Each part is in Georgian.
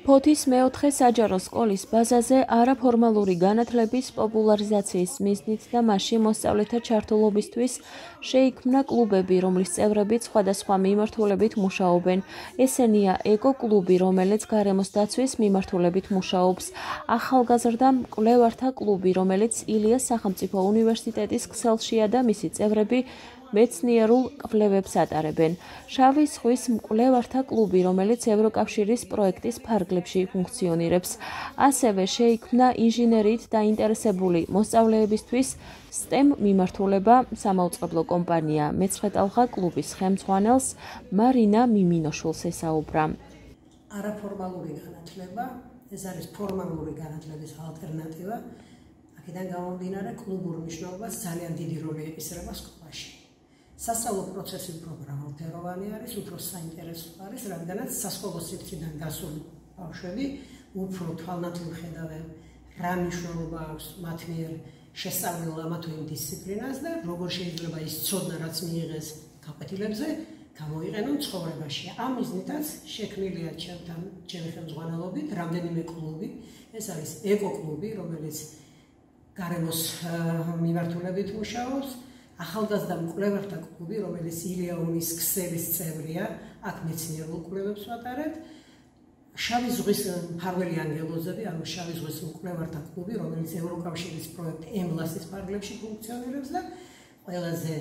ფოთის მეოთხე საჯარო სკოლის ბაზაზე არაფორმალური განათლების პოპულარიზაციის მიზნით და მასში მოსწავლეთა ჩართულობისთვის შეიქმნა კლუბები, რომლის წევრებიც სხვადასხვა მიმართულებით მუშაობენ. ესენია ეკო-კლუბი, რომელიც გარემოს დაცვის მიმართულებით მუშაობს, ახალგაზრდა მკვლევართა კლუბი, რომელიც ილიას სახელმწიფო უნივერსიტეტის ქსელშია და მისი წევრები მეცნიერულ კვლევებს ატარებენ. შავი ზღვის მკვლევართა კლუბი, რომელიც ევროკავშირის პროექტის ფარგლებში ფუნქციონირებს. ასევე შეიქმნა ინჟინერიით დაინტერესებული მოსწავლეებისთვის STEM მიმართულება სამაუწყებლო კომპანია მეცხრე ტალღა კლუბის ხელმძღვანელს მარინა მიმინოშვილს ესაუბრა. არაფორმალური განათლება, ეს არის ფორმალური განათლების ალტერნატივა. აქედან გამომდინარე, კლუბურ მნიშვნელობას ძალიან დიდი როლი ეკისრება სკოლაში. სასწავლო პროცესი უფრო მრავალფეროვანი არის, უფრო საინტერესო არის, რადგანაც სასკოლო სივრციდან გასული ბავშვები უფრო თვალნათლივ ხედავენ, რა მნიშვნელობა აქვს მათ მიერ შესწავლილ ამა თუ იმ დისციპლინას და როგორ შეიძლება ის ცოდნა, რაც მიიღეს გაკვეთილებზე, გამოიყენონ ცხოვრებაში. ამ მიზნითაც შექმნილია ჩემი ხელმძღვანელობით რამდენიმე კლუბი. ეს არის ეკო-კლუბი, რომელიც გარემოს მიმართულებით მუშაობს. ახალგაზრდა მკვლევართა კლუბი, რომელიც ილია უნის ქსელის წევრია, აქ მეცნიერულ კვლევებს ვატარებთ. შავი ზღვის მფარველი ანგელოზები, ანუ შავი ზღვის მკვლევართა კლუბი, რომელიც ევროკავშირის პროექტ ემბლასის ფარგლებში ფუნქციონირებს და ყველაზე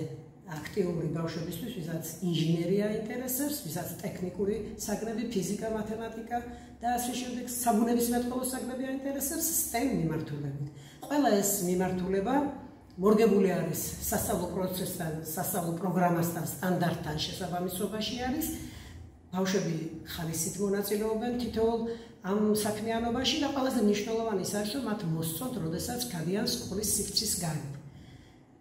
აქტიური ბავშვებისთვის, ვისაც ინჟინერია აინტერესებს, ვისაც ტექნიკური საგნები, ფიზიკა, მათემატიკა და ასე შემდეგ საბუნებისმეტყველო საგნები აინტერესებს STEM მიმართულებით. ყველა ეს მიმართულება მორგებული არის სასწავლო პროცესთან, სასწავლო პროგრამასთან, სტანდარტთან შესაბამისობაში არის. ბავშვები ხალისით მონაწილეობენ თითოეულ ამ საქმიანობაში და ყველაზე მნიშვნელოვანი ის არის, რომ მათ მოსწონთ, როდესაც გადიან სკოლის სივრცის გარეთ.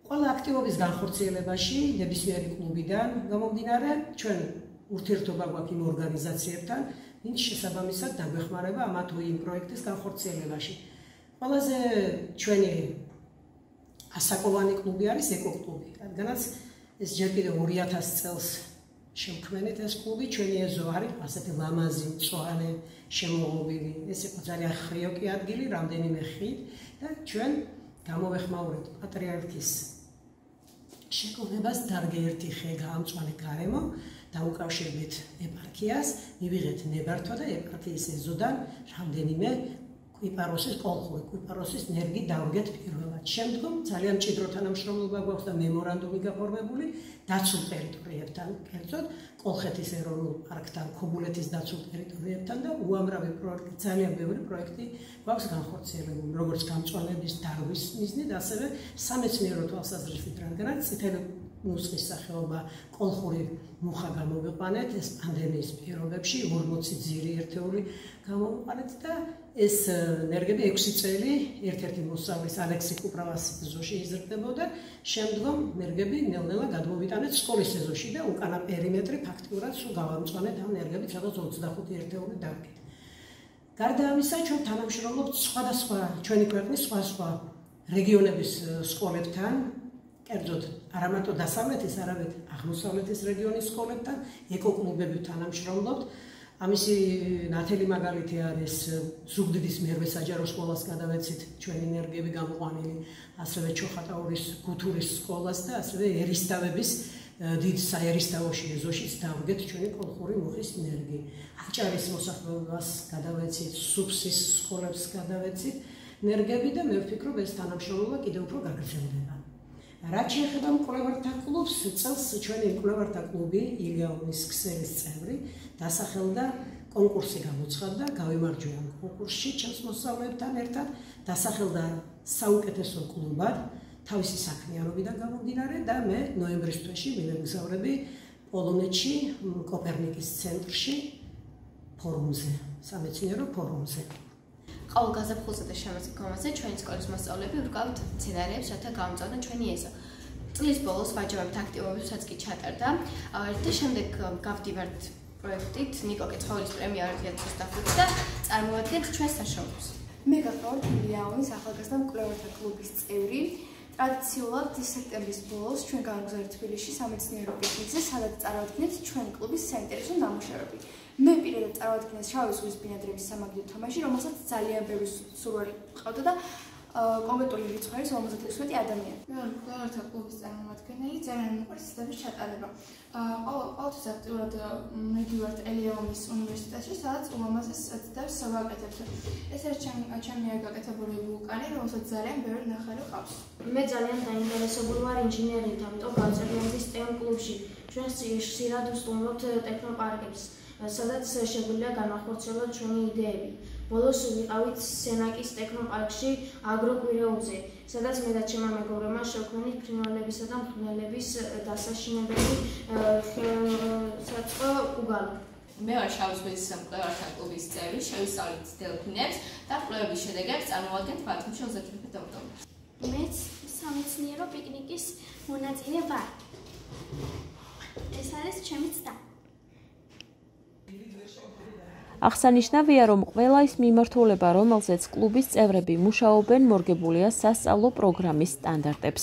ყველა აქტივობის განხორციელებაში ნებისმიერი კლუბიდან გამომდინარე, ჩვენ ურთიერთობა გვაქვს იმ ორგანიზაციებთან, ვინც შესაბამისად დაგვეხმარება ამა თუ იმ პროექტის განხორციელებაში. ყველაზე ჩვენი ასაკოვანი კლუბი არის ეკო-კლუბი, რადგანაც ეს ჯერ კიდევ 2000 წელს შევქმნით ეს კლუბი, ჩვენი ეზო არის ასეთი ლამაზი, მწვანე, შემოღობილი, ეს იყო ძალიან ხრიოკი ადგილი, რამდენიმე ხიდ და ჩვენ გამოვეხმაურეთ პატრიარქის შეკრებას დარგი ერთი ხე გაამწვანე გარემო, დაუკავშირდით ეპარქიას, მივიღეთ ნებართვა და ეპარქიის ეზოდან რამდენიმე კვიპაროსის კოლხური, კვიპაროსის ნერგი დავდგეთ პირველად. შემდგომ ძალიან მჭიდრო თანამშრომლობა გვაქვს და მემორანდუმი გაფორმებული დაცულ ტერიტორიებთან, კერძოდ კოლხეთის ეროვნულ პარკთან, ქობულეთის დაცულ ტერიტორიებთან და უამრავი პროექტი, ძალიან ბევრი პროექტი გვაქვს განხორციელებული, როგორც გამწვანების დარგვის მიზნით, ასევე სამეცნიერო თვალსაზრისით, რადგანაც წითელი მუსხის სახეობა კოლხური მუხა გამოვიყვანეთ ეს პანდემიის პირობებში, 40 ძირი ერთეული გამოვიყვანეთ და ეს ნერგები 6 წელი ერთ-ერთი მოსწავლის ალექსი კუპრავას ეზოში იზრდებოდა, შემდგომ ნერგები ნელ-ნელა გადმოვიტანეთ სკოლის ეზოში და უკანა პერიმეტრი ფაქტიურად სულ გავამწვანეთ ამ ნერგებით, სადაც 25 ერთეული დავკით. გარდა ამისა, ჩვენ თანამშრომლობთ სხვადასხვა ჩვენი ქვეყნის სხვადასხვა რეგიონების სკოლებთან, კერძოდ არამარტო დასავლეთის, არამედ აღმოსავლეთის რეგიონის სკოლებთან, ეკო-კლუბებით თანამშრომლობთ. ამისი ნათელი მაგალითი არის ზუგდიდის მერვე საჯარო სკოლას გადავეცით ჩვენი ნერგები გამოყვანილი, ასევე ჩოხატაურის გუთურის სკოლას და ასევე ერისთავების დიდ საერისთავოში ეზოშიც დავდგეთ ჩვენი კოლხური მუხის ნერგი. აჭარის მოსახლეობას გადავეცით, სუფსის სკოლებს გადავეცით ნერგები და მე ვფიქრობ ეს თანამშრომლობა კიდევ უფრო გაგრძელდება. რაც შეეხება მკვლევართა კლუბს, წელს ჩვენი მკვლევართა კლუბი ილია უნის ქსელის წევრი დასახელდა კონკურსი გამოცხადდა, გავიმარჯვე ამ კონკურსში ჩემს მოსწავლეებთან ერთად, დასახელდა საუკეთესო კლუბად თავისი საქმიანობიდან გამომდინარე და მე ნოემბრის თვეში მივეგზავრები პოლონეთში, კოპერნიკის ცენტრში ფორუმზე, სამეცნიერო ფორუმზე. ყოველ გაზაფხულზე და შემოდგომაზე ჩვენი სკოლის მოსწავლეები ურგავთ სცენარებს, რათა გამწვანონ ჩვენი ეზო. წლის ბოლოს ვაჯამებთ აქტივობებსაც კი ჩატარდა და შემდეგ გავდივართ პროექტით ნიკო კეცხოველის პრემია 2025 და წარმოადგენთ ჩვენს საშუალებას. მე გახლავართ ილია უნის ახალგაზრდა მკვლევართა კლუბის წევრი. ტრადიციულად სექტემბრის ბოლოს ჩვენ გავგზავნეთ თბილისში სამეცნიერო პიკნიკზე, სადაც წარადგინეთ ჩვენი კლუბის საინტერესო ნამუშევრები. მე პირადად წარვადგინეს შავი ზღვის ბინადრების სამაგიდო თამაში, რომელსაც ძალიან ბევრი სურვილი ყავდა და კონკრეტული რიცხვი არის 56 ადამიანი. მე ვარ კლევერთა კლუბის წარმომადგენელი, ძალიან მიყვარს ცდების ჩატარება. ყოველთვის აქტიურად მივდივართ ელიაუნის უნივერსიტეტში, სადაც ულამაზეს ცდებს ვაკეთებთ. ეს არის ჩემი გაკეთებული ვულკანი, რომელსაც ძალიან ბევრი ნახევარი ყავს. მე ძალიან დაინტერესებული ვარ ინჟინერიით, ამიტომ გავწევდი STEM კლუბში. ჩვენ ხშირად ვსტუმრობთ ტექნოპარკებს, სადაც შეგვიძლია განახორციელოთ ჩვენი იდეები. ბოლოს ვიყავით სენაკის ტექნოპარკში აგროკვირეულზე, სადაც მე და ჩემმა მეგობრებმა შევქმნით ფრინველებისა და მღრღნელების დასაშინებელი საწყო უგალო. მე ვარ შავი ზღვის კლევერთა კლუბის წევრი, შევისწავლით დელფინებს და კვლევების შედეგებს წარმოვადგენთ ბათუმში 31 ოქტომბერს. მეც სამეცნიერო პიკნიკის მონაწილე ვარ. ეს არის ჩემი ცდა. აღსანიშნავია, რომ ყველა ის მიმართულება, რომელზეც კლუბის წევრები მუშაობენ, მორგებულია სასწავლო პროგრამის სტანდარტებს.